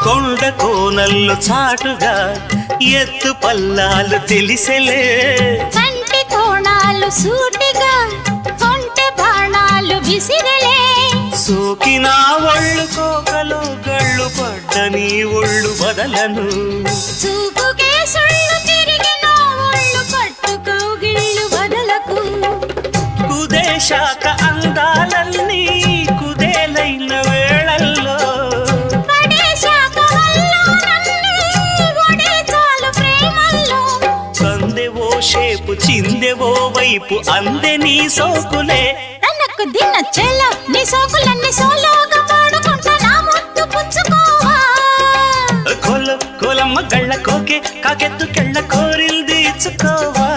కొండ కోనల్లో చాటుగా ఎత్తు పల్లాలు తెలిసెలే కంటి కోణాలు సూటిగా కొంటె బాణాలు విసిరలే సోకిన ఒళ్ళు కోకలు గళ్ళు పడ్డ నీ ఒళ్ళు వదలను చూపుకే సుళ్ళు తిరిగిన ఒళ్ళు పట్టుకోగిళ్ళు వదలకు కుదేశాక అందాలన్నీ కుదేలైన వేళల్లో పడేశాక హల్లోనన్నీ ఒడేచాలు ప్రేమల్లో సందెవో షేపు చిందెవో వైపు అందే నీ సోకులే తనకు దిన చెల నీ సోకులన్నీ సోలోగా పాడుకుంటా నా ముద్దు పుచ్చుకోవా కొలమ్మ గళ్ళ కోకే కాకెత్తు కెళ్ళ కోరిల్ తీర్చుకోవా